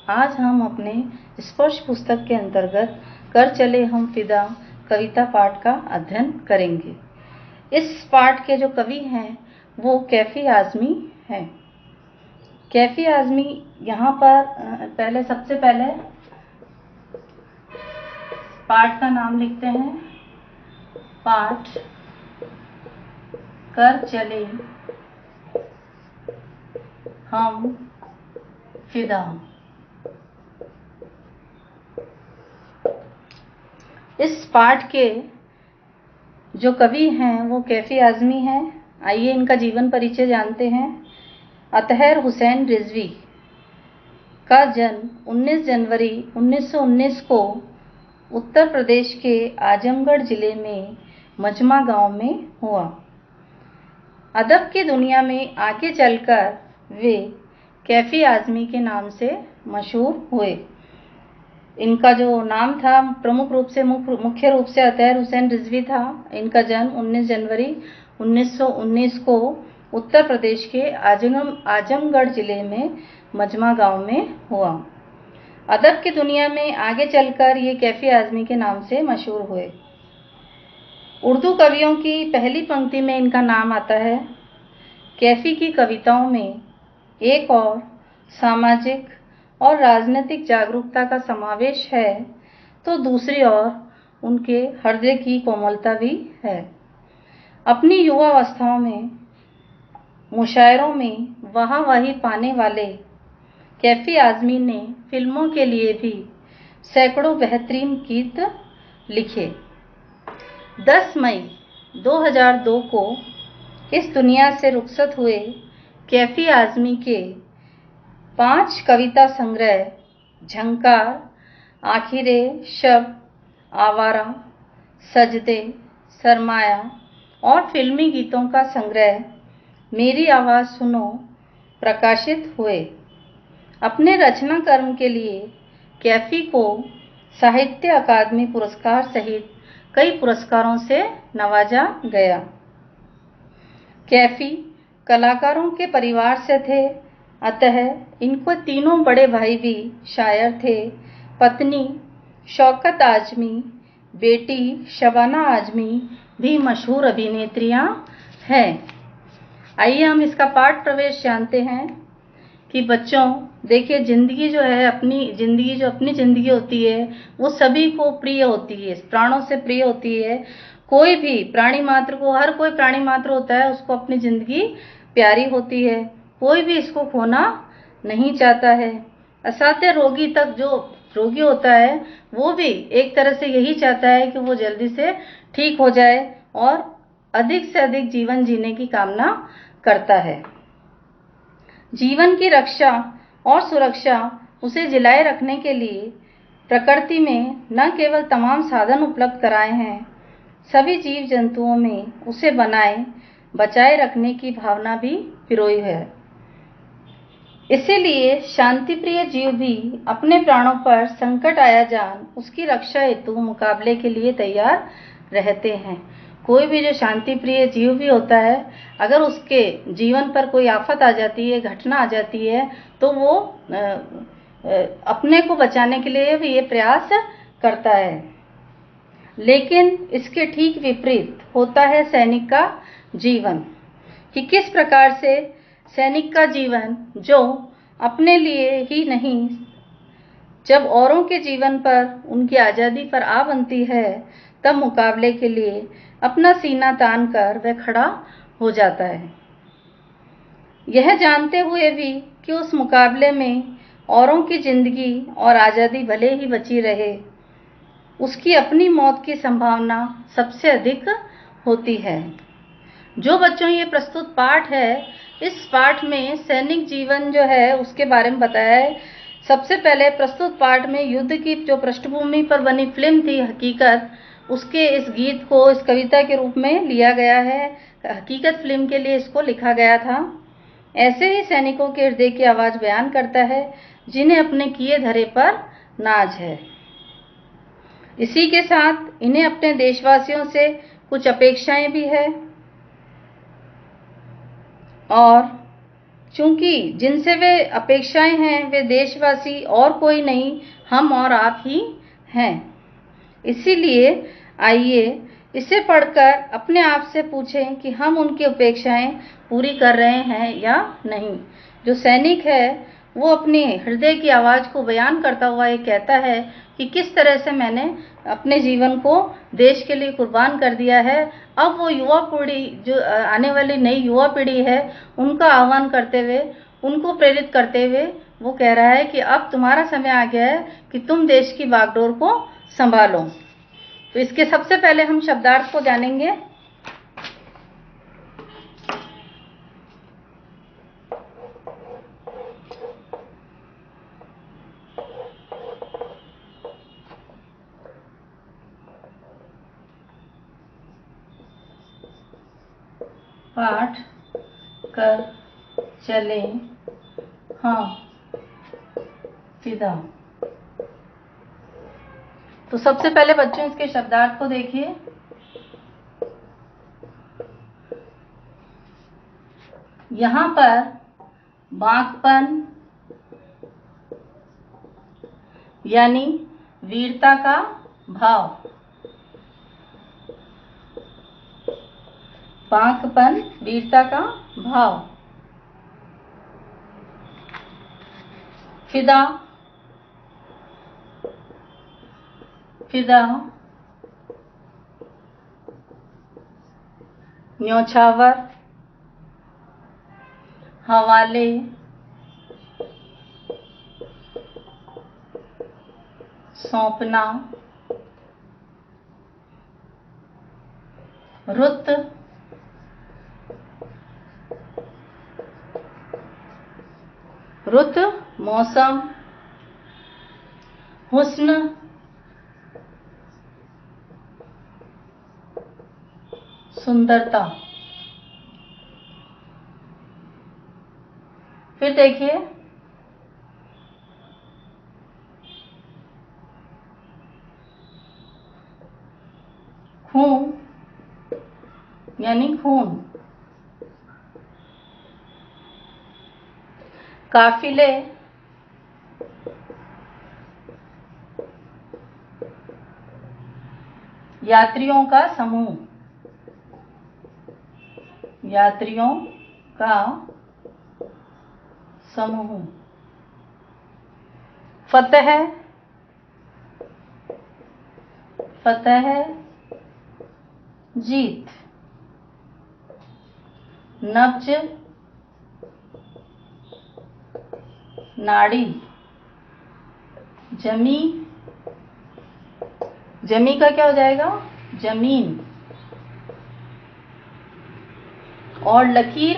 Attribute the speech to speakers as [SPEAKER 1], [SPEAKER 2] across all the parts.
[SPEAKER 1] आज हम अपने स्पर्श पुस्तक के अंतर्गत कर चले हम फिदा कविता पाठ का अध्ययन करेंगे। इस पाठ के जो कवि हैं वो कैफी आज़मी हैं। कैफी आज़मी यहाँ पर सबसे पहले पाठ का नाम लिखते हैं। पाठ कर चले हम फिदा। इस पाठ के जो कवि हैं वो कैफी आज़मी हैं। आइए इनका जीवन परिचय जानते हैं। अतहर हुसैन रिजवी का जन्म 19 जनवरी 1919 को उत्तर प्रदेश के आजमगढ़ जिले में मजमा गांव में हुआ। अदब की दुनिया में आगे चलकर वे कैफी आज़मी के नाम से मशहूर हुए। इनका जो नाम था मुख्य रूप से अतहर हुसैन रिजवी था। इनका जन्म 19 जनवरी 1919 को उत्तर प्रदेश के आजमगढ़ जिले में मजमा गांव में हुआ। अदब की दुनिया में आगे चलकर ये कैफी आज़मी के नाम से मशहूर हुए। उर्दू कवियों की पहली पंक्ति में इनका नाम आता है। कैफी की कविताओं में एक और सामाजिक और राजनीतिक जागरूकता का समावेश है तो दूसरी ओर उनके हृदय की कोमलता भी है। अपनी युवावस्थाओं में मुशायरों में वाहवाही पाने वाले कैफी आज़मी ने फिल्मों के लिए भी सैकड़ों बेहतरीन गीत लिखे। 10 मई 2002 को इस दुनिया से रुखसत हुए कैफी आज़मी के 5 कविता संग्रह झंकार, आखिरे शब, आवारा, सजदे, सरमाया और फिल्मी गीतों का संग्रह मेरी आवाज़ सुनो प्रकाशित हुए। अपने रचना कर्म के लिए कैफी को साहित्य अकादमी पुरस्कार सहित कई पुरस्कारों से नवाजा गया। कैफी कलाकारों के परिवार से थे, अतः इनको तीनों बड़े भाई भी शायर थे। पत्नी शौकत आज़मी, बेटी शबाना आज़मी भी मशहूर अभिनेत्रियां हैं। आइए हम इसका पाठ प्रवेश जानते हैं कि बच्चों देखिए, जिंदगी जो है अपनी जिंदगी होती है वो सभी को प्रिय होती है, प्राणों से प्रिय होती है। कोई भी प्राणी मात्र को, हर कोई प्राणी मात्र होता है, उसको अपनी जिंदगी प्यारी होती है। कोई भी इसको खोना नहीं चाहता है। असाध्य रोगी तक जो रोगी होता है वो भी एक तरह से यही चाहता है कि वो जल्दी से ठीक हो जाए और अधिक से अधिक जीवन जीने की कामना करता है। जीवन की रक्षा और सुरक्षा उसे जिलाए रखने के लिए प्रकृति में न केवल तमाम साधन उपलब्ध कराए हैं, सभी जीव जंतुओं में उसे बचाए रखने की भावना भी पिरोई है। इसीलिए शांतिप्रिय जीव भी अपने प्राणों पर संकट आया जान उसकी रक्षा हेतु मुकाबले के लिए तैयार रहते हैं। कोई भी जो शांति प्रिय जीव भी होता है, अगर उसके जीवन पर कोई आफत आ जाती है, घटना आ जाती है, तो वो अपने को बचाने के लिए भी ये प्रयास करता है। लेकिन इसके ठीक विपरीत होता है सैनिक का जीवन, कि किस प्रकार से सैनिक का जीवन जो अपने लिए ही नहीं, जब औरों के जीवन पर, उनकी आज़ादी पर आ बनती है, तब मुकाबले के लिए अपना सीना तान कर वह खड़ा हो जाता है, यह जानते हुए भी कि उस मुकाबले में औरों की जिंदगी और आज़ादी भले ही बची रहे, उसकी अपनी मौत की संभावना सबसे अधिक होती है। जो बच्चों ये प्रस्तुत पाठ है, इस पाठ में सैनिक जीवन जो है उसके बारे में बताया है। सबसे पहले प्रस्तुत पाठ में युद्ध की जो पृष्ठभूमि पर बनी फिल्म थी हकीकत, उसके इस गीत को इस कविता के रूप में लिया गया है। हकीकत फिल्म के लिए इसको लिखा गया था। ऐसे ही सैनिकों के हृदय की आवाज़ बयान करता है जिन्हें अपने किए धरे पर नाज है। इसी के साथ इन्हें अपने देशवासियों से कुछ अपेक्षाएं भी है और क्योंकि जिनसे वे अपेक्षाएं हैं वे देशवासी और कोई नहीं, हम और आप ही हैं। इसीलिए आइए इसे पढ़कर अपने आप से पूछें कि हम उनकी अपेक्षाएं पूरी कर रहे हैं या नहीं। जो सैनिक है वो अपने हृदय की आवाज़ को बयान करता हुआ ये कहता है कि किस तरह से मैंने अपने जीवन को देश के लिए कुर्बान कर दिया है। अब वो युवा पीढ़ी, जो आने वाली नई युवा पीढ़ी है, उनका आह्वान करते हुए, उनको प्रेरित करते हुए वो कह रहा है कि अब तुम्हारा समय आ गया है कि तुम देश की बागडोर को संभालो। तो इसके सबसे पहले हम शब्दार्थ को जानेंगे। पाठ कर चले हम फिदा। तो सबसे पहले बच्चों इसके शब्दार्थ को देखिए। यहाँ पर बांकपन यानी वीरता का भाव, बांकपन वीरता का भाव। फिदा, फिदा न्योछावर, हवाले, सौंपना, रुत, रुत मौसम, हुस्न सुंदरता। फिर देखिए खून यानी खून, काफिले, यात्रियों का समूह, यात्रियों का समूह। फतह, फतह जीत। नब्ज नाड़ी। जमी, जमी का क्या हो जाएगा? जमीन। और लकीर,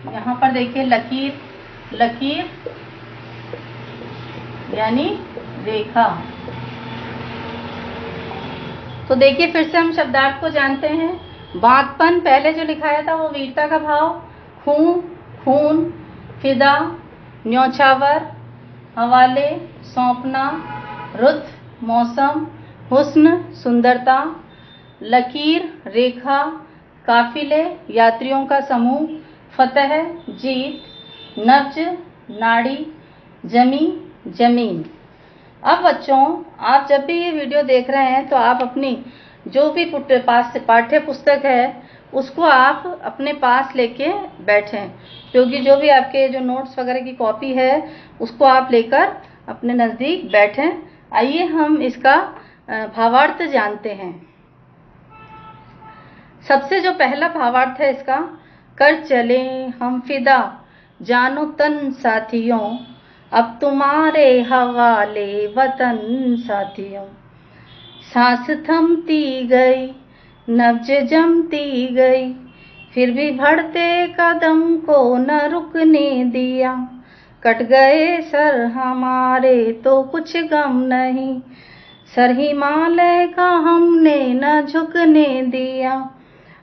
[SPEAKER 1] यहाँ पर देखिए लकीर, लकीर यानी रेखा। तो देखिए फिर से हम शब्दार्थ को जानते हैं। बांकपन पहले जो लिखाया था वो वीरता का भाव, खून, खून, फिदा, न्योछावर, हवाले, सौंपना, रुत मौसम, हुस्न सुंदरता, लकीर रेखा, काफिले यात्रियों का समूह, फतह जीत, नब्ज नाड़ी, जमी जमीन। अब बच्चों आप जब भी ये वीडियो देख रहे हैं तो आप अपनी जो भी पाठ्य पुस्तक है उसको आप अपने पास लेके बैठें, क्योंकि जो भी आपके जो नोट्स वगैरह की कॉपी है उसको आप लेकर अपने नज़दीक बैठें। आइए हम इसका भावार्थ जानते हैं। सबसे जो पहला भावार्थ है इसका, कर चले हम फिदा जानो तन साथियों, अब तुम्हारे हवाले वतन साथियों। सांस थमती गई, नब्ज जमती गई, फिर भी बढ़ते कदम को न रुकने दिया। कट गए सर हमारे तो कुछ गम नहीं, सर हिमालय का हमने न झुकने दिया।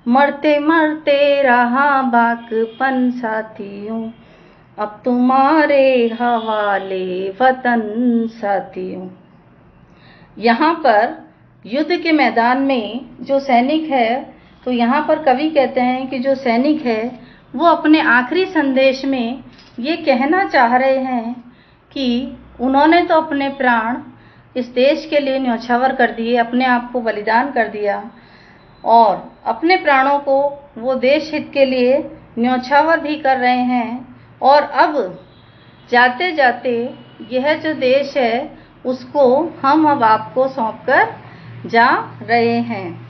[SPEAKER 1] मरते मरते रहा बांकपन साथियों, अब तुम्हारे हवाले वतन साथियों। यहाँ पर युद्ध के मैदान में जो सैनिक है, तो यहाँ पर कवि कहते हैं कि जो सैनिक है वो अपने आखिरी संदेश में ये कहना चाह रहे हैं कि उन्होंने तो अपने प्राण इस देश के लिए न्यौछावर कर दिए, अपने आप को बलिदान कर दिया और अपने प्राणों को वो देश हित के लिए न्यौछावर भी कर रहे हैं। और अब जाते जाते यह जो देश है उसको हम अब आपको सौंपकर जा रहे हैं।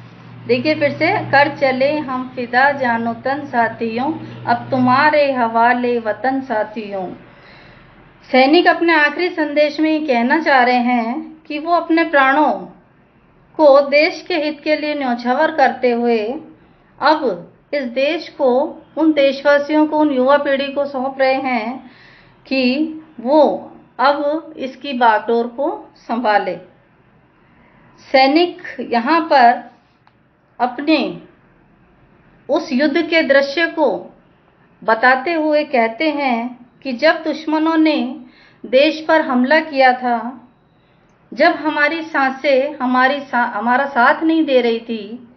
[SPEAKER 1] देखिए फिर से, कर चले हम फिदा जानो तन साथियों, अब तुम्हारे हवाले वतन साथियों। सैनिक अपने आखिरी संदेश में ये कहना चाह रहे हैं कि वो अपने प्राणों को देश के हित के लिए न्यौछावर करते हुए अब इस देश को उन देशवासियों को, उन युवा पीढ़ी को सौंप रहे हैं कि वो अब इसकी बागडोर को संभाले। सैनिक यहाँ पर अपने उस युद्ध के दृश्य को बताते हुए कहते हैं कि जब दुश्मनों ने देश पर हमला किया था, जब हमारी सांसें हमारा साथ नहीं दे रही थी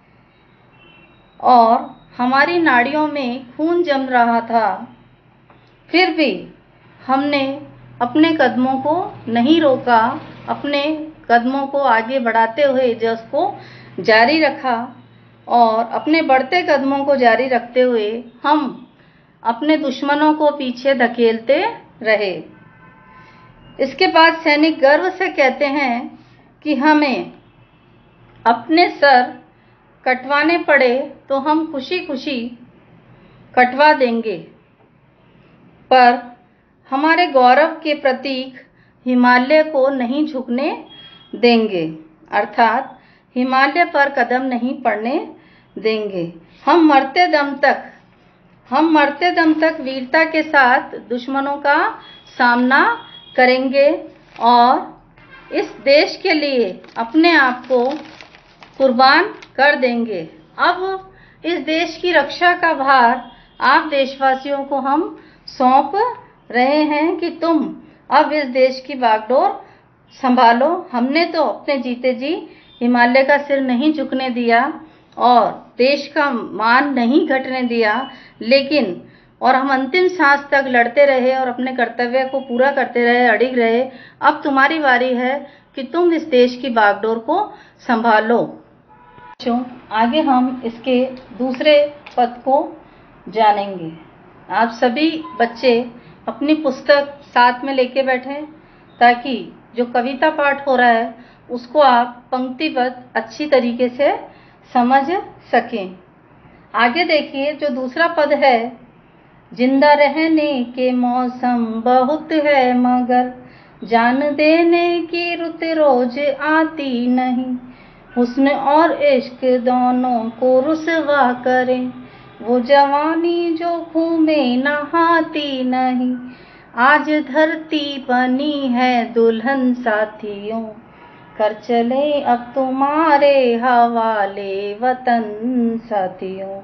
[SPEAKER 1] और हमारी नाड़ियों में खून जम रहा था, फिर भी हमने अपने कदमों को नहीं रोका, अपने कदमों को आगे बढ़ाते हुए जस को जारी रखा और अपने बढ़ते कदमों को जारी रखते हुए हम अपने दुश्मनों को पीछे धकेलते रहे। इसके बाद सैनिक गर्व से कहते हैं कि हमें अपने सर कटवाने पड़े तो हम खुशी खुशी कटवा देंगे, पर हमारे गौरव के प्रतीक हिमालय को नहीं झुकने देंगे, अर्थात हिमालय पर कदम नहीं पड़ने देंगे। हम मरते दम तक वीरता के साथ दुश्मनों का सामना करेंगे और इस देश के लिए अपने आप को कुर्बान कर देंगे। अब इस देश की रक्षा का भार आप देशवासियों को हम सौंप रहे हैं कि तुम अब इस देश की बागडोर संभालो। हमने तो अपने जीते जी हिमालय का सिर नहीं झुकने दिया और देश का मान नहीं घटने दिया, लेकिन और हम अंतिम सांस तक लड़ते रहे और अपने कर्तव्य को पूरा करते रहे, अडिग रहे। अब तुम्हारी बारी है कि तुम इस देश की बागडोर को संभालो। आगे हम इसके दूसरे पद को जानेंगे। आप सभी बच्चे अपनी पुस्तक साथ में लेके बैठें ताकि जो कविता पाठ हो रहा है उसको आप पंक्तिबद्ध अच्छी तरीके से समझ सकें। आगे देखिए, जो दूसरा पद है, जिंदा रहने के मौसम बहुत है मगर जान देने की रुत रोज आती नहीं, हुस्न और इश्क दोनों को रुसवा करें, वो जवानी जो खून में नहाती नहीं, आज धरती बनी है दुल्हन साथियों, कर चले अब तुम्हारे हवाले वतन साथियों।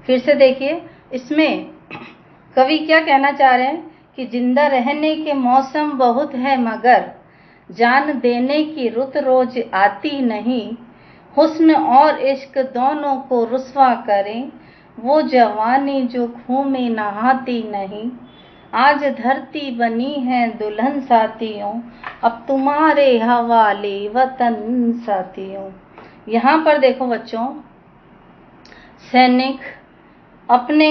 [SPEAKER 1] फिर से देखिए, इसमें कवि क्या कहना चाह रहे हैं कि जिंदा रहने के मौसम बहुत है मगर जान देने की रुत रोज आती नहीं, हुस्न और इश्क दोनों को रुसवा करें, वो जवानी जो खून में नहाती नहीं, आज धरती बनी है दुल्हन साथियों, अब तुम्हारे हवाले वतन साथियों। यहाँ पर देखो बच्चों, सैनिक अपने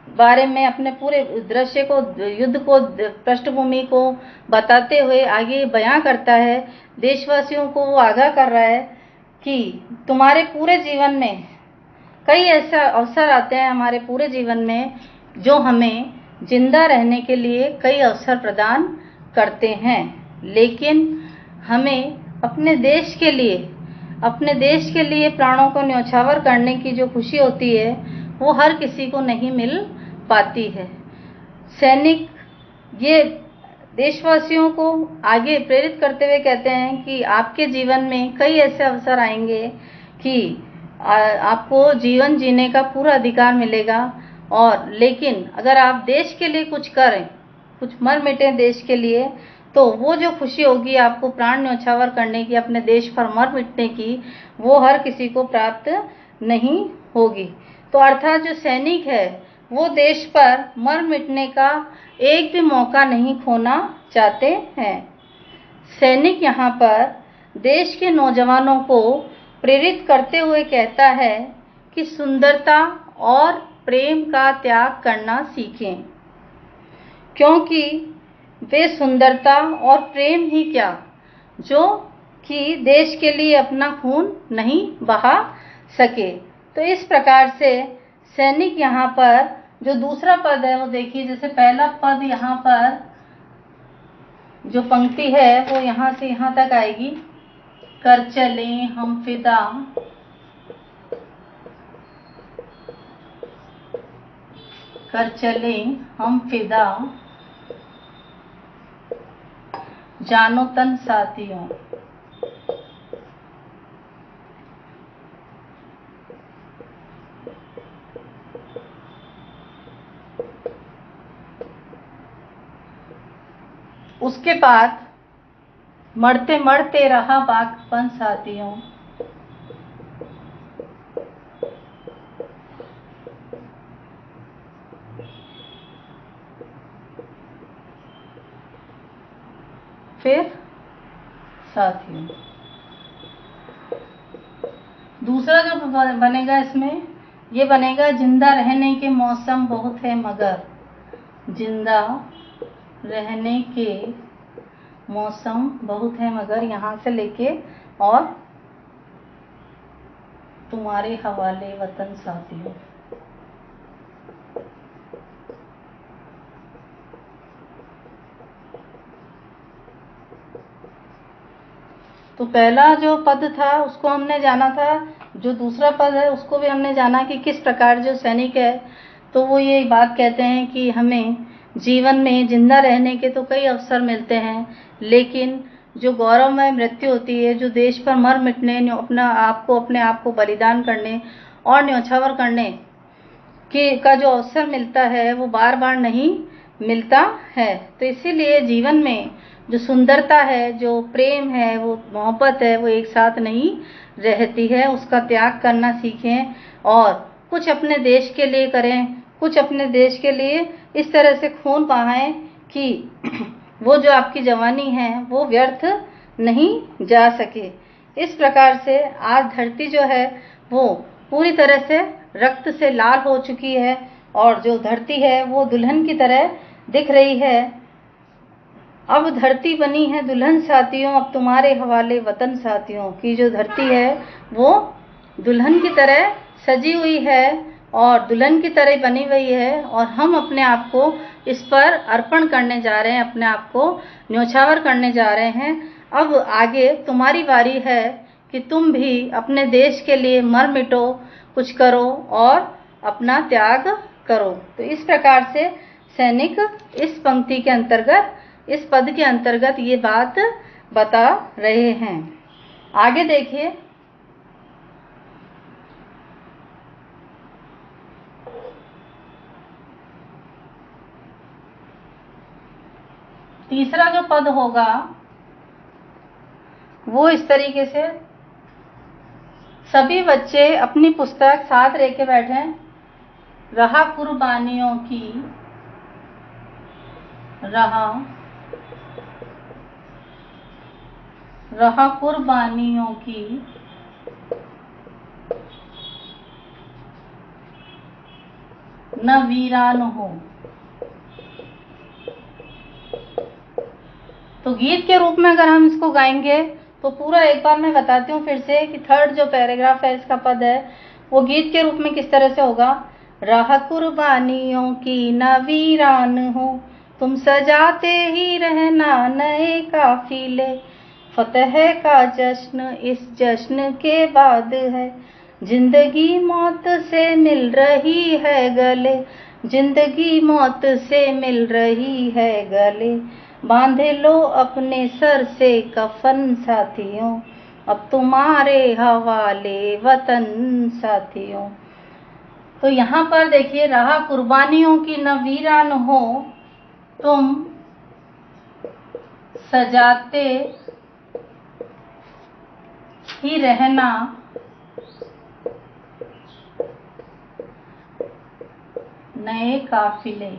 [SPEAKER 1] बारे में, अपने पूरे दृश्य को, युद्ध को, पृष्ठभूमि को बताते हुए आगे बयां करता है। देशवासियों को वो आगाह कर रहा है कि तुम्हारे पूरे जीवन में कई ऐसे अवसर आते हैं, हमारे पूरे जीवन में, जो हमें जिंदा रहने के लिए कई अवसर प्रदान करते हैं, लेकिन हमें अपने देश के लिए प्राणों को न्यौछावर करने की जो खुशी होती है वो हर किसी को नहीं मिल पाती है। सैनिक ये देशवासियों को आगे प्रेरित करते हुए कहते हैं कि आपके जीवन में कई ऐसे अवसर आएंगे कि आपको जीवन जीने का पूरा अधिकार मिलेगा, और लेकिन अगर आप देश के लिए कुछ करें, कुछ मर मिटें देश के लिए, तो वो जो खुशी होगी आपको प्राण न्यौछावर करने की, अपने देश पर मर मिटने की, वो हर किसी को प्राप्त नहीं होगी। तो अर्थात जो सैनिक है वो देश पर मर मिटने का एक भी मौका नहीं खोना चाहते हैं। सैनिक यहाँ पर देश के नौजवानों को प्रेरित करते हुए कहता है कि सुंदरता और प्रेम का त्याग करना सीखें, क्योंकि वे सुंदरता और प्रेम ही क्या, जो कि देश के लिए अपना खून नहीं बहा सके। तो इस प्रकार से सैनिक यहाँ पर जो दूसरा पद है वो देखिए, जैसे पहला पद यहाँ पर जो पंक्ति है वो यहाँ से यहाँ तक आएगी, कर चले हम फिदा, कर चले हम फिदा, जानो तन साथियों। उसके बाद मरते मरते रहा बागपन साथियों। फिर साथियों दूसरा जो बनेगा इसमें, ये बनेगा जिंदा रहने के मौसम बहुत है मगर, जिंदा रहने के मौसम बहुत है मगर, यहाँ से लेके और तुम्हारे हवाले वतन साथियों। तो पहला जो पद था उसको हमने जाना था, जो दूसरा पद है उसको भी हमने जाना कि किस प्रकार जो सैनिक है तो वो ये बात कहते हैं कि हमें जीवन में जिंदा रहने के तो कई अवसर मिलते हैं, लेकिन जो गौरवमय मृत्यु होती है, जो देश पर मर मिटने, अपने आप को बलिदान करने और न्योछावर करने का जो अवसर मिलता है वो बार बार नहीं मिलता है। तो इसीलिए जीवन में जो सुंदरता है, जो प्रेम है, वो मोहब्बत है, वो एक साथ नहीं रहती है। उसका त्याग करना सीखें और कुछ अपने देश के लिए करें, कुछ अपने देश के लिए इस तरह से खून बहाएं कि वो जो आपकी जवानी है वो व्यर्थ नहीं जा सके। इस प्रकार से आज धरती जो है वो पूरी तरह से रक्त से लाल हो चुकी है और जो धरती है वो दुल्हन की तरह दिख रही है। अब धरती बनी है दुल्हन साथियों, अब तुम्हारे हवाले वतन साथियों। की जो धरती है वो दुल्हन की तरह सजी हुई है और दुल्हन की तरह बनी हुई है और हम अपने आप को इस पर अर्पण करने जा रहे हैं, अपने आप को न्योछावर करने जा रहे हैं। अब आगे तुम्हारी बारी है कि तुम भी अपने देश के लिए मर मिटो, कुछ करो और अपना त्याग करो। तो इस प्रकार से सैनिक इस पंक्ति के अंतर्गत, इस पद के अंतर्गत ये बात बता रहे हैं। आगे देखिए, तीसरा जो पद होगा वो इस तरीके से, सभी बच्चे अपनी पुस्तक साथ लेके बैठें। रहा कुर्बानियों की, रहा कुर्बानियों की न वीरान हो। तो गीत के रूप में अगर हम इसको गाएंगे तो पूरा एक बार मैं बताती हूँ फिर से कि थर्ड जो पैराग्राफ है इसका पद है वो गीत के रूप में किस तरह से होगा। राह कुर्बानियों की न वीरान हो, तुम सजाते ही रहना नए काफिले, फतह का जश्न इस जश्न के बाद है, जिंदगी मौत से मिल रही है गले, जिंदगी मौत से मिल रही है गले, बांधे लो अपने सर से कफन साथियों, अब तुम्हारे हवाले वतन साथियों। तो यहाँ पर देखिए, रहा कुर्बानियों की न वीरान हो, तुम सजाते ही रहना नए काफिले।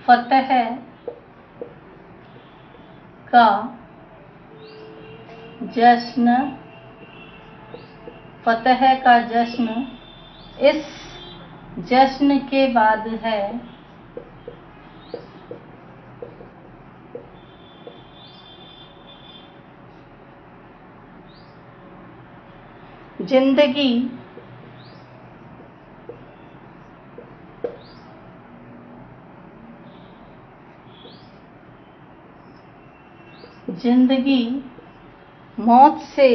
[SPEAKER 1] फतह का जश्न, फतह का जश्न इस जश्न के बाद है। जिंदगी जिंदगी मौत से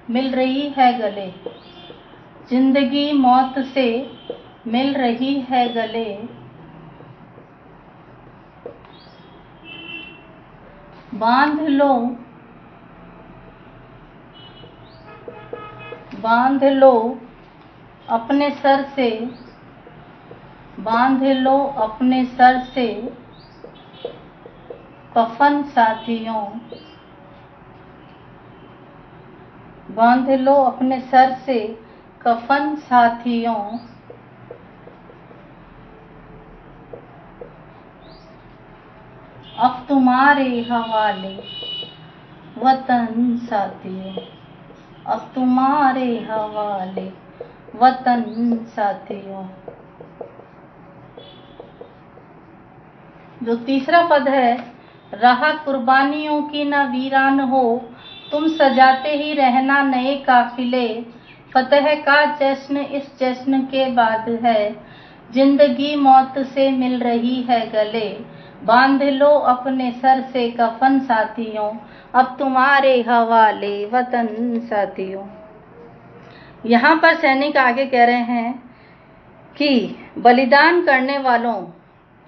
[SPEAKER 1] मिल रही है गले। जिंदगी मौत से मिल रही है गले। बांध लो, बांध लो अपने सर से, बांध लो अपने सर से कफन साथियों। बांध लो अपने सर से कफन साथियों। अब तुम्हारे हवाले वतन साथियों। अब तुम्हारे हवाले वतन साथियों। जो तीसरा पद है, राह कुर्बानियों की न वीरान हो, तुम सजाते ही रहना नए काफिले। फतह का जश्न इस जश्न के बाद है। जिंदगी मौत से मिल रही है गले। बांध लो अपने सर से कफन साथियों। अब तुम्हारे हवाले वतन साथियों। यहाँ पर सैनिक आगे कह रहे हैं कि बलिदान करने वालों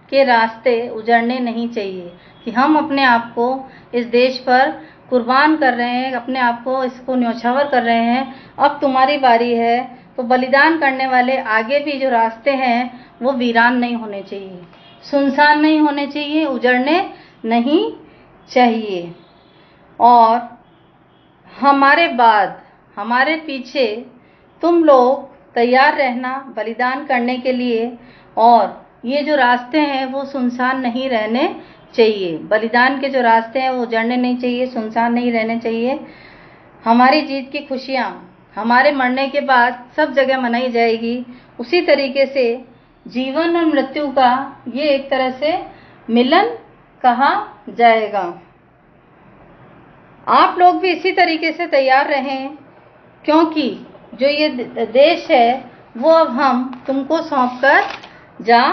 [SPEAKER 1] के रास्ते उजड़ने नहीं चाहिए, कि हम अपने आप को इस देश पर कुर्बान कर रहे हैं, अपने आप को इसको न्योछावर कर रहे हैं। अब तुम्हारी बारी है, तो बलिदान करने वाले आगे भी जो रास्ते हैं वो वीरान नहीं होने चाहिए, सुनसान नहीं होने चाहिए, उजड़ने नहीं चाहिए। और हमारे बाद, हमारे पीछे तुम लोग तैयार रहना बलिदान करने के लिए, और ये जो रास्ते हैं वो सुनसान नहीं रहने चाहिए। बलिदान के जो रास्ते हैं वो उजड़ने नहीं चाहिए, सुनसान नहीं रहने चाहिए। हमारी जीत की खुशियाँ हमारे मरने के बाद सब जगह मनाई जाएगी। उसी तरीके से जीवन और मृत्यु का ये एक तरह से मिलन कहा जाएगा। आप लोग भी इसी तरीके से तैयार रहें, क्योंकि जो ये देश है वो अब हम तुमको सौंप कर जा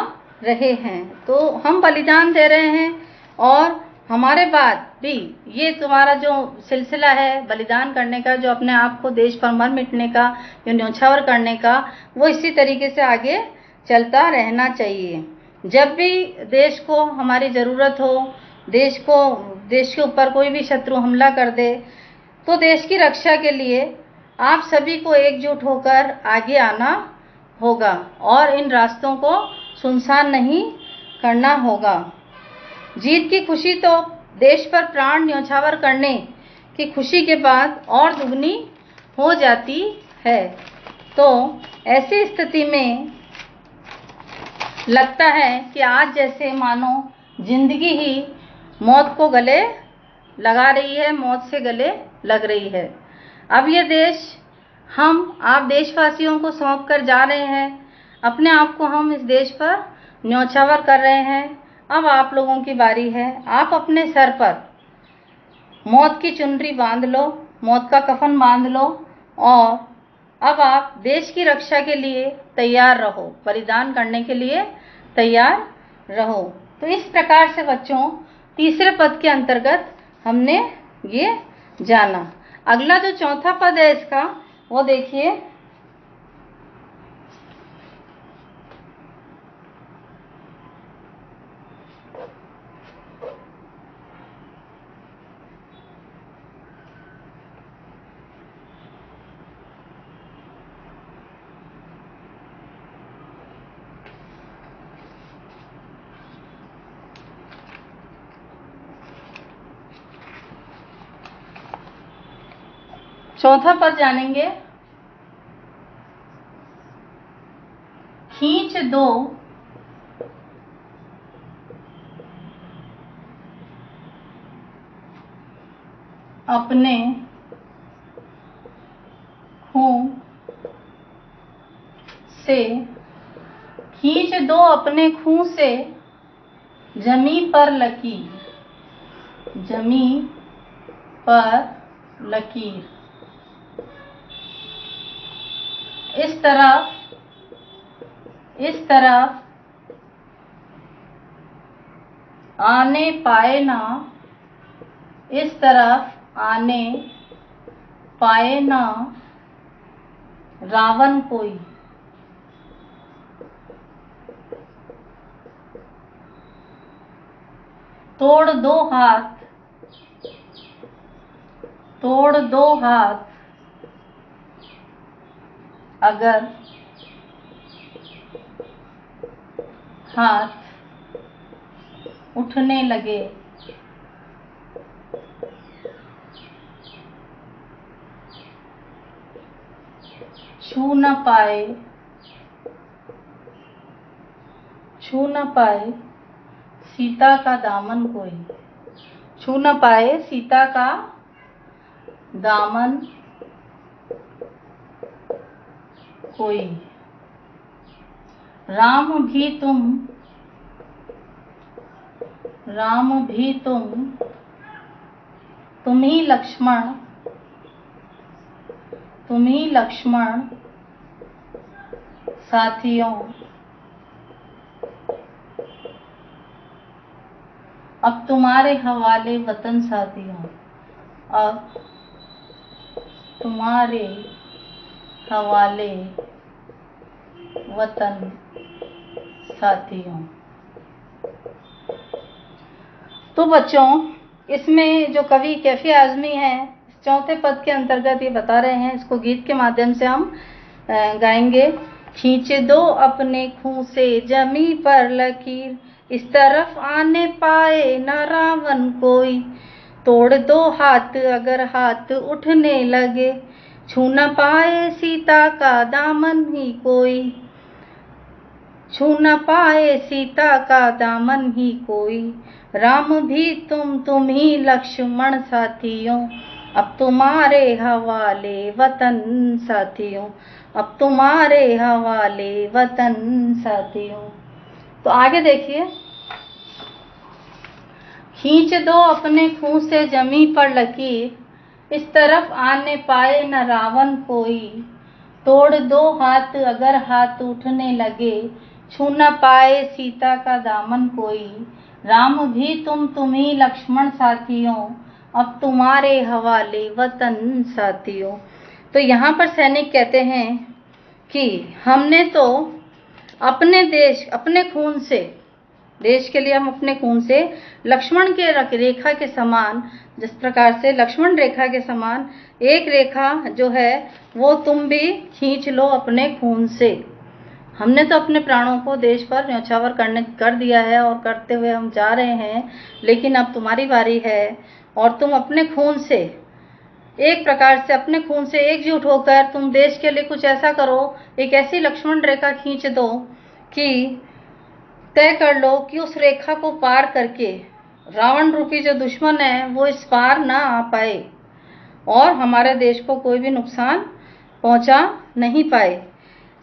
[SPEAKER 1] रहे हैं। तो हम बलिदान दे रहे हैं, और हमारे बाद भी ये तुम्हारा जो सिलसिला है बलिदान करने का, जो अपने आप को देश पर मर मिटने का, जो न्योछावर करने का, वो इसी तरीके से आगे चलता रहना चाहिए। जब भी देश को हमारी ज़रूरत हो, देश के ऊपर कोई भी शत्रु हमला कर दे, तो देश की रक्षा के लिए आप सभी को एकजुट होकर आगे आना होगा और इन रास्तों को सुनसान नहीं करना होगा। जीत की खुशी तो देश पर प्राण न्योछावर करने की खुशी के बाद और दुगनी हो जाती है। तो ऐसी स्थिति में लगता है कि आज जैसे मानो जिंदगी ही मौत को गले लगा रही है, मौत से गले लग रही है। अब ये देश आप देशवासियों को सौंप कर जा रहे हैं, अपने आप को हम इस देश पर न्योछावर कर रहे हैं। अब आप लोगों की बारी है, आप अपने सर पर मौत की चुनरी बांध लो, मौत का कफन बांध लो, और अब आप देश की रक्षा के लिए तैयार रहो, बलिदान करने के लिए तैयार रहो। तो इस प्रकार से बच्चों तीसरे पद के अंतर्गत हमने ये जाना। अगला जो चौथा पद है इसका, वो देखिए, चौथा पद जानेंगे। खींच दो अपने खूं से, खींच दो अपने खूं से जमी पर लकीर, जमी पर लकीर। इस तरफ आने पाए ना, इस तरफ आने पाए ना रावण कोई। तोड़ दो हाथ, तोड़ दो हाथ अगर हाथ उठने लगे, छू न पाए, छू न पाए सीता का दामन कोई, छू न पाए सीता का दामन कोई। राम भी तुम, राम भी तुम ही लक्ष्मण, तुम ही लक्ष्मण साथियों। अब तुम्हारे हवाले वतन साथियों, अब तुम्हारे हवाले वतन साथियों। तो बच्चों, इसमें जो कवि कैफी आज़मी हैं, चौथे पद के अंतर्गत ये बता रहे हैं, इसको गीत के माध्यम से हम गाएंगे। खींच दो अपने खूं से जमी पर लकीर, इस तरफ आने पाए न रावण कोई। तोड़ दो हाथ अगर हाथ उठने लगे, छू न पाए सीता का दामन ही कोई, छू न पाए सीता का दामन ही कोई। राम भी तुम ही लक्ष्मण साथियों, अब तुम्हारे हवाले वतन साथियों, अब तुम्हारे हवाले वतन साथियों। तो आगे देखिए। खींच दो अपने खूं से जमी पर लकीर, इस तरफ आने पाए न रावण कोई। तोड़ दो हाथ अगर हाथ उठने लगे, छू न पाए सीता का दामन कोई। राम भी तुम ही लक्ष्मण साथियों, अब तुम्हारे हवाले वतन साथियों। तो यहाँ पर सैनिक कहते हैं कि हमने तो अपने देश, अपने खून से, देश के लिए हम अपने खून से लक्ष्मण के रेखा के समान, जिस प्रकार से लक्ष्मण रेखा के समान एक रेखा जो है वो तुम भी खींच लो अपने खून से। हमने तो अपने प्राणों को देश पर न्यौछावर कर दिया है और करते हुए हम जा रहे हैं, लेकिन अब तुम्हारी बारी है और तुम अपने खून से, एक प्रकार से अपने खून से एकजुट होकर तुम देश के लिए कुछ ऐसा करो, एक ऐसी लक्ष्मण रेखा खींच दो कि तय कर लो कि उस रेखा को पार करके रावण रूपी जो दुश्मन है वो इस पार ना आ पाए और हमारे देश को कोई भी नुकसान पहुंचा नहीं पाए।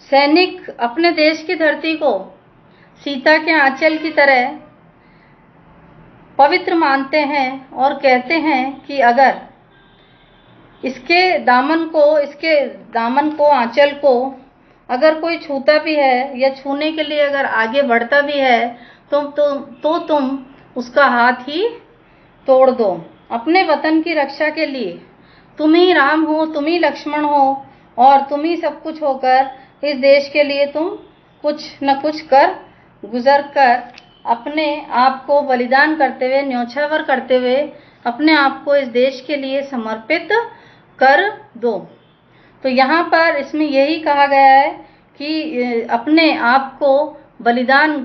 [SPEAKER 1] सैनिक अपने देश की धरती को सीता के आंचल की तरह पवित्र मानते हैं और कहते हैं कि अगर इसके दामन को, आंचल को अगर कोई छूता भी है या छूने के लिए अगर आगे बढ़ता भी है तो तुम उसका हाथ ही तोड़ दो। अपने वतन की रक्षा के लिए तुम ही राम हो, तुम ही लक्ष्मण हो और तुम ही सब कुछ होकर इस देश के लिए तुम कुछ न कुछ कर गुजर कर अपने आप को बलिदान करते हुए, न्यौछावर करते हुए अपने आप को इस देश के लिए समर्पित कर दो। तो यहाँ पर इसमें यही कहा गया है कि अपने आप को बलिदान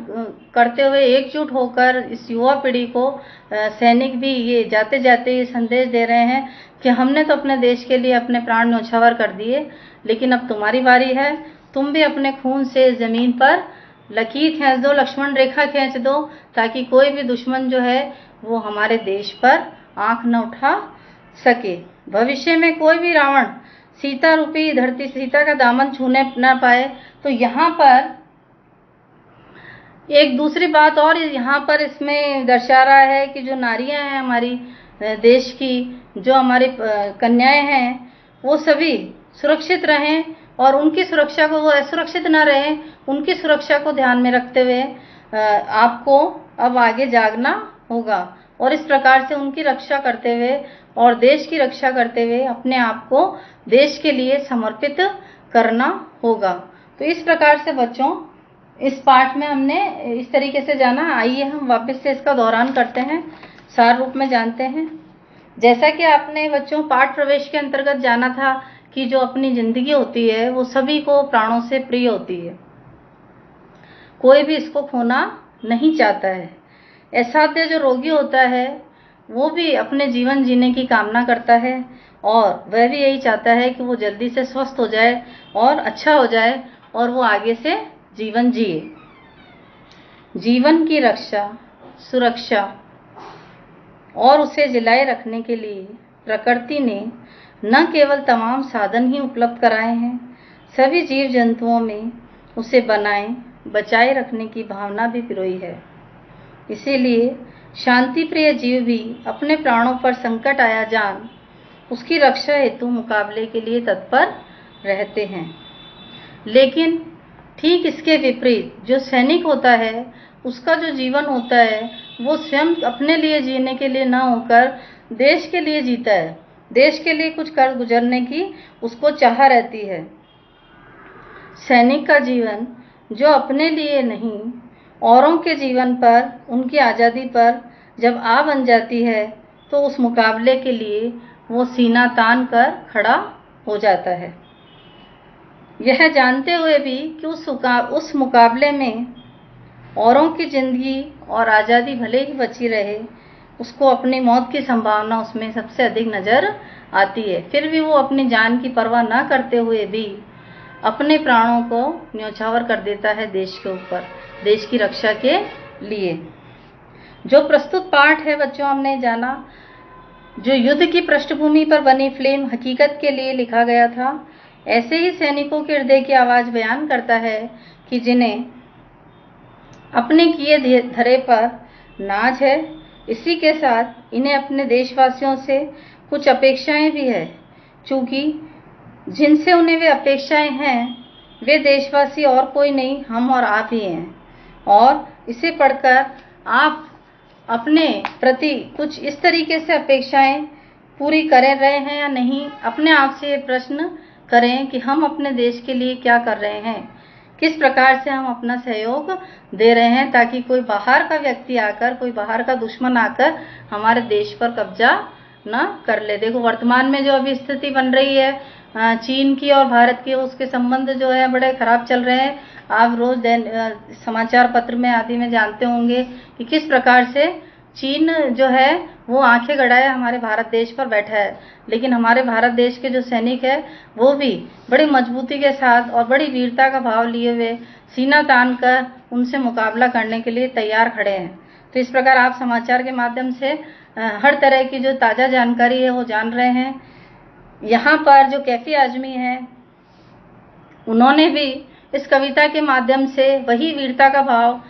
[SPEAKER 1] करते हुए एकजुट होकर इस युवा पीढ़ी को सैनिक भी ये जाते जाते ये संदेश दे रहे हैं कि हमने तो अपने देश के लिए अपने प्राण न्यौछावर कर दिए, लेकिन अब तुम्हारी बारी है, तुम भी अपने खून से ज़मीन पर लकीर खींच दो, लक्ष्मण रेखा खींच दो, ताकि कोई भी दुश्मन जो है वो हमारे देश पर आंख न उठा सके। भविष्य में कोई भी रावण सीता रूपी धरती, सीता का दामन छूने न पाए। तो यहाँ पर एक दूसरी बात और यहाँ पर इसमें दर्शा रहा है कि जो नारियां हैं हमारी देश की, जो हमारी कन्याएं हैं, वो सभी सुरक्षित रहें और उनकी सुरक्षा को, वो असुरक्षित ना रहें, उनकी सुरक्षा को ध्यान में रखते हुए आपको अब आगे जागना होगा और इस प्रकार से उनकी रक्षा करते हुए और देश की रक्षा करते हुए अपने आप को देश के लिए समर्पित करना होगा। तो इस प्रकार से बच्चों इस पाठ में हमने इस तरीके से जाना। आइए हम वापस से इसका दोहरान करते हैं, सार रूप में जानते हैं। जैसा कि आपने बच्चों पाठ प्रवेश के अंतर्गत जाना था कि जो अपनी जिंदगी होती है वो सभी को प्राणों से प्रिय होती है, कोई भी इसको खोना नहीं चाहता है। असाध्य जो रोगी होता है वो भी अपने जीवन जीने की कामना करता है और वह भी यही चाहता है कि वो जल्दी से स्वस्थ हो जाए और अच्छा हो जाए और वो आगे से जीवन जिए। जीवन की रक्षा, सुरक्षा और उसे जिलाए रखने के लिए प्रकृति ने न केवल तमाम साधन ही उपलब्ध कराए हैं, सभी जीव जंतुओं में उसे बनाए बचाए रखने की भावना भी पिरोई है। इसीलिए शांति प्रिय जीव भी अपने प्राणों पर संकट आया जान उसकी रक्षा हेतु मुकाबले के लिए तत्पर रहते हैं। लेकिन ठीक इसके विपरीत जो सैनिक होता है उसका जो जीवन होता है वो स्वयं अपने लिए जीने के लिए ना होकर देश के लिए जीता है, देश के लिए कुछ कर गुजरने की उसको चाह रहती है। सैनिक का जीवन जो अपने लिए नहीं औरों के जीवन पर, उनकी आज़ादी पर जब आ बन जाती है तो उस मुकाबले के लिए वो सीना तान कर खड़ा हो जाता है, यह जानते हुए भी कि उस मुकाबले में औरों की ज़िंदगी और आज़ादी भले ही बची रहे, उसको अपनी मौत की संभावना उसमें सबसे अधिक नज़र आती है। फिर भी वो अपनी जान की परवाह न करते हुए भी अपने प्राणों को न्यौछावर कर देता है देश के ऊपर, देश की रक्षा के लिए। जो प्रस्तुत पाठ है बच्चों हमने जाना, जो युद्ध की पृष्ठभूमि पर बनी फिल्म हकीकत के लिए लिखा गया था, ऐसे ही सैनिकों के हृदय की आवाज़ बयान करता है कि जिन्हें अपने किए धरे पर नाज है। इसी के साथ इन्हें अपने देशवासियों से कुछ अपेक्षाएं भी है, चूँकि जिनसे उन्हें वे अपेक्षाएं हैं वे देशवासी और कोई नहीं, हम और आप ही हैं। और इसे पढ़कर आप अपने प्रति कुछ इस तरीके से अपेक्षाएं पूरी कर रहे हैं या नहीं, अपने आप से प्रश्न करें कि हम अपने देश के लिए क्या कर रहे हैं, किस प्रकार से हम अपना सहयोग दे रहे हैं, ताकि कोई बाहर का व्यक्ति आकर, कोई बाहर का दुश्मन आकर हमारे देश पर कब्जा न कर ले। देखो वर्तमान में जो अभी स्थिति बन रही है चीन की और भारत की, उसके संबंध जो है बड़े खराब चल रहे हैं। आप रोज समाचार पत्र में आदि में जानते होंगे कि किस प्रकार से चीन जो है वो आंखें गड़ाए हमारे भारत देश पर बैठा है, लेकिन हमारे भारत देश के जो सैनिक है वो भी बड़ी मजबूती के साथ और बड़ी वीरता का भाव लिए हुए सीना तान कर उनसे मुकाबला करने के लिए तैयार खड़े हैं। तो इस प्रकार आप समाचार के माध्यम से हर तरह की जो ताज़ा जानकारी है वो जान रहे हैं। यहाँ पर जो कैफी आजमी है उन्होंने भी इस कविता के माध्यम से वही वीरता का भाव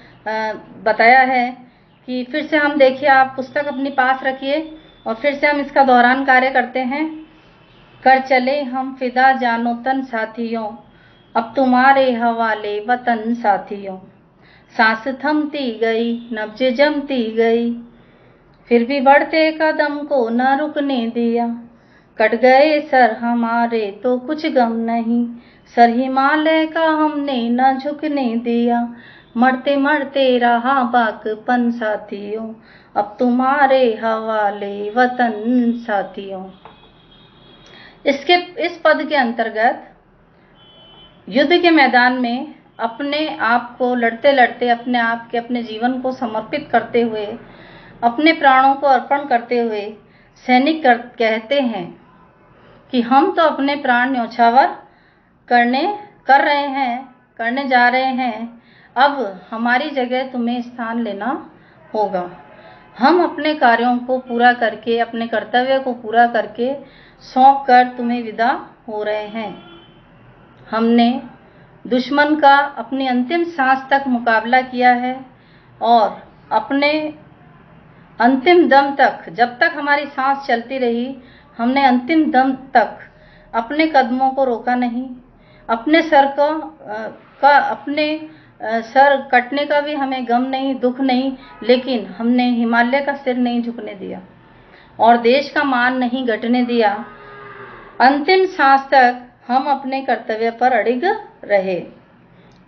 [SPEAKER 1] बताया है कि फिर से हम देखिए, आप पुस्तक अपनी पास रखिए और फिर से हम इसका दोहरान कार्य करते हैं। कर चले हम फिदा जानो तन साथियों, अब तुम्हारे हवाले वतन साथियों। सांस थमती गई, नब्ज जमती गई, फिर भी बढ़ते कदम को न रुकने दिया। कट गए सर हमारे तो कुछ गम नहीं, सर हिमालय का हमने न झुकने दिया। मरते मरते रहा बाकपन साथियों, अब तुम्हारे हवाले वतन साथियों। इस पद के अंतर्गत युद्ध के मैदान में अपने आप को लड़ते लड़ते अपने आप के अपने जीवन को समर्पित करते हुए, अपने प्राणों को अर्पण करते हुए सैनिक कहते हैं कि हम तो अपने प्राण न्यौछावर करने जा रहे हैं, अब हमारी जगह तुम्हें स्थान लेना होगा। हम अपने कार्यों को पूरा करके, अपने कर्तव्य को पूरा करके सौंप कर तुम्हें विदा हो रहे हैं। हमने दुश्मन का अपनी अंतिम सांस तक मुकाबला किया है और अपने अंतिम दम तक, जब तक हमारी सांस चलती रही, हमने अंतिम दम तक अपने कदमों को रोका नहीं। अपने सर कटने का भी हमें गम नहीं, दुख नहीं, लेकिन हमने हिमालय का सिर नहीं झुकने दिया और देश का मान नहीं घटने दिया। अंतिम सांस तक हम अपने कर्तव्य पर अड़िग रहे।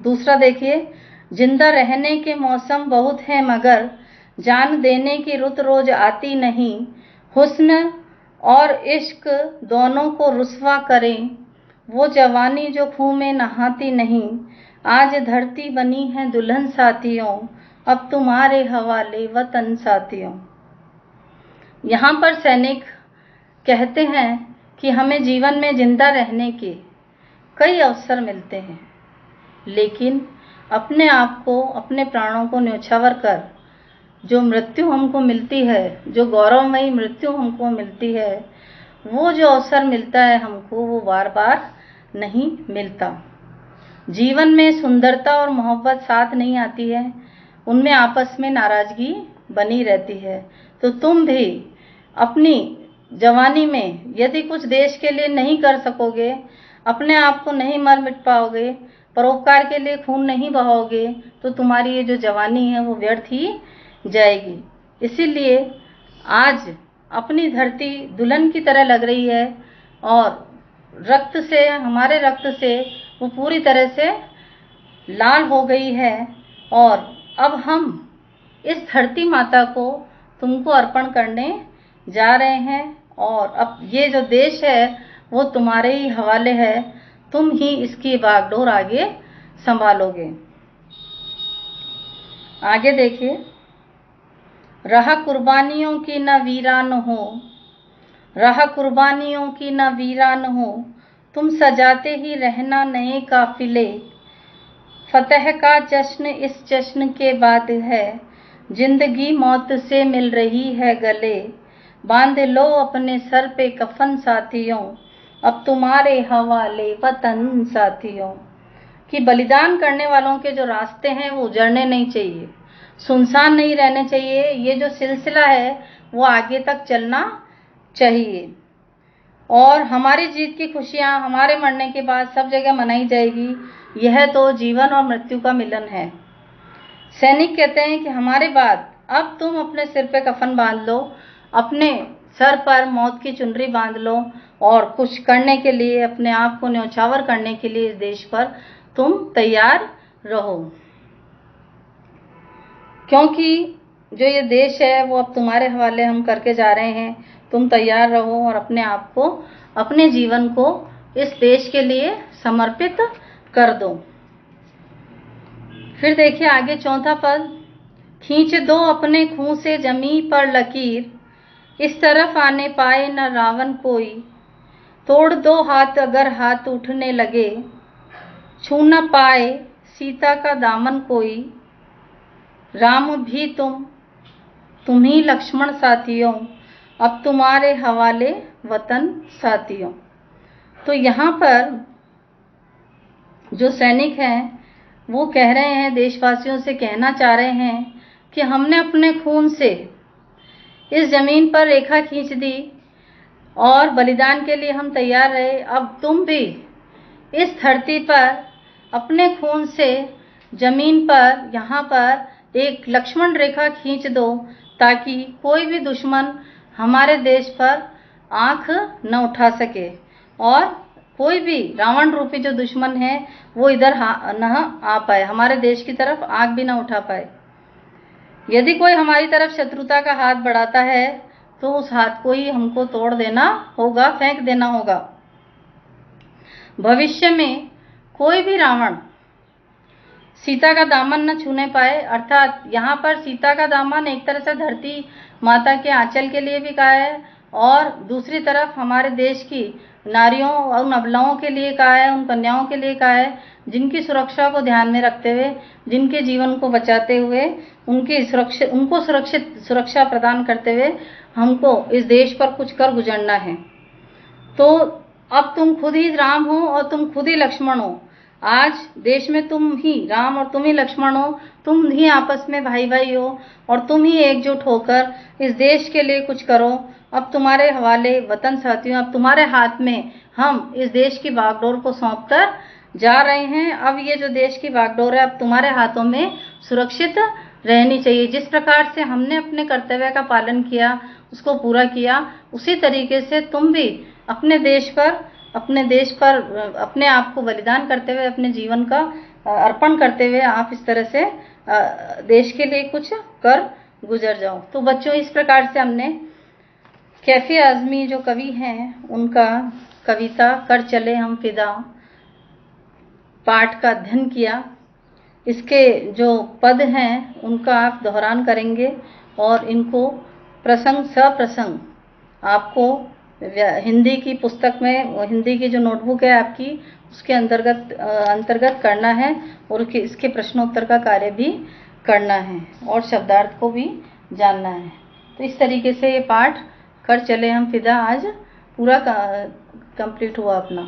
[SPEAKER 1] दूसरा देखिए, जिंदा रहने के मौसम बहुत हैं मगर जान देने की रुत रोज आती नहीं। हुस्न और इश्क दोनों को रुस्वा करें, वो जवानी जो खूह में नहाती नहीं। आज धरती बनी है दुल्हन साथियों, अब तुम्हारे हवाले वतन साथियों। यहाँ पर सैनिक कहते हैं कि हमें जीवन में जिंदा रहने के कई अवसर मिलते हैं, लेकिन अपने आप को, अपने प्राणों को न्यौछावर कर जो मृत्यु हमको मिलती है, जो गौरवमयी मृत्यु हमको मिलती है, वो जो अवसर मिलता है हमको, वो बार बार नहीं मिलता। जीवन में सुंदरता और मोहब्बत साथ नहीं आती है, उनमें आपस में नाराजगी बनी रहती है। तो तुम भी अपनी जवानी में यदि कुछ देश के लिए नहीं कर सकोगे, अपने आप को नहीं मर मिट पाओगे, परोपकार के लिए खून नहीं बहाओगे, तो तुम्हारी ये जो जवानी है वो व्यर्थ ही जाएगी। इसीलिए आज अपनी धरती दुल्हन की तरह लग रही है और रक्त से, हमारे रक्त से वो पूरी तरह से लाल हो गई है और अब हम इस धरती माता को तुमको अर्पण करने जा रहे हैं और अब ये जो देश है वो तुम्हारे ही हवाले है, तुम ही इसकी बागडोर आगे संभालोगे। आगे देखिए, रहा कुर्बानियों की न वीरान हो, रहा कुर्बानियों की न वीरान हो, तुम सजाते ही रहना नए काफिले। फतह का जश्न इस जश्न के बाद है, जिंदगी मौत से मिल रही है गले। बांध लो अपने सर पे कफन साथियों, अब तुम्हारे हवाले वतन साथियों। कि बलिदान करने वालों के जो रास्ते हैं वो उजड़ने नहीं चाहिए, सुनसान नहीं रहने चाहिए। ये जो सिलसिला है वो आगे तक चलना चाहिए और हमारी जीत की खुशियां हमारे मरने के बाद सब जगह मनाई जाएगी। यह तो जीवन और मृत्यु का मिलन है। सैनिक कहते हैं कि हमारे बाद अब तुम अपने सिर पे कफन बांध लो, अपने सर पर मौत की चुनरी बांध लो और कुछ करने के लिए, अपने आप को न्यौछावर करने के लिए इस देश पर तुम तैयार रहो, क्योंकि जो ये देश है वो अब तुम्हारे हवाले हम करके जा रहे हैं। तुम तैयार रहो और अपने आप को, अपने जीवन को इस देश के लिए समर्पित कर दो। फिर देखिए आगे चौथा पद, खींच दो अपने खून से जमी पर लकीर, इस तरफ आने पाए न रावण कोई। तोड़ दो हाथ अगर हाथ उठने लगे, छू न पाए सीता का दामन कोई। राम भी तुम ही लक्ष्मण साथियों, अब तुम्हारे हवाले वतन साथियों। तो यहाँ पर जो सैनिक हैं वो कह रहे हैं, देशवासियों से कहना चाह रहे हैं कि हमने अपने खून से इस जमीन पर रेखा खींच दी और बलिदान के लिए हम तैयार रहे। अब तुम भी इस धरती पर अपने खून से जमीन पर, यहाँ पर एक लक्ष्मण रेखा खींच दो, ताकि कोई भी दुश्मन हमारे देश पर आंख न उठा सके और कोई भी रावण रूपी जो दुश्मन है वो इधर न आ पाए, हमारे देश की तरफ आंख भी न उठा पाए। यदि कोई हमारी तरफ शत्रुता का हाथ बढ़ाता है तो उस हाथ को ही हमको तोड़ देना होगा, फेंक देना होगा। भविष्य में कोई भी रावण सीता का दामन न छूने पाए, अर्थात यहाँ पर सीता का दामन एक तरह से धरती माता के आंचल के लिए भी कहा है, और दूसरी तरफ हमारे देश की नारियों और उन अबलाओं के लिए कहा है, उन कन्याओं के लिए कहा है जिनकी सुरक्षा को ध्यान में रखते हुए, जिनके जीवन को बचाते हुए, उनको सुरक्षा प्रदान करते हुए हमको इस देश पर कुछ कर गुजरना है। तो अब तुम खुद ही राम हो और तुम खुद ही लक्ष्मण हो। आज देश में तुम ही राम और तुम ही लक्ष्मण हो, तुम ही आपस में भाई भाई हो, और तुम ही एकजुट होकर इस देश के लिए कुछ करो। अब तुम्हारे हवाले वतन साथियों, अब तुम्हारे हाथ में हम इस देश की बागडोर को सौंपकर जा रहे हैं। अब ये जो देश की बागडोर है अब तुम्हारे हाथों में सुरक्षित रहनी चाहिए। जिस प्रकार से हमने अपने कर्तव्य का पालन किया, उसको पूरा किया, उसी तरीके से तुम भी अपने देश पर अपने आप को बलिदान करते हुए, अपने जीवन का अर्पण करते हुए आप इस तरह से देश के लिए कुछ कर गुजर जाओ। तो बच्चों, इस प्रकार से हमने कैफी आज़मी जो कवि हैं उनका कविता कर चले हम फिदा पाठ का अध्ययन किया। इसके जो पद हैं उनका आप दोहरान करेंगे और इनको प्रसंग सप्रसंग आपको हिंदी की पुस्तक में, हिंदी की जो नोटबुक है आपकी, उसके अंतर्गत करना है और इसके प्रश्नोत्तर का कार्य भी करना है और शब्दार्थ को भी जानना है। तो इस तरीके से ये पाठ कर चले हम फिदा आज पूरा कंप्लीट हुआ अपना।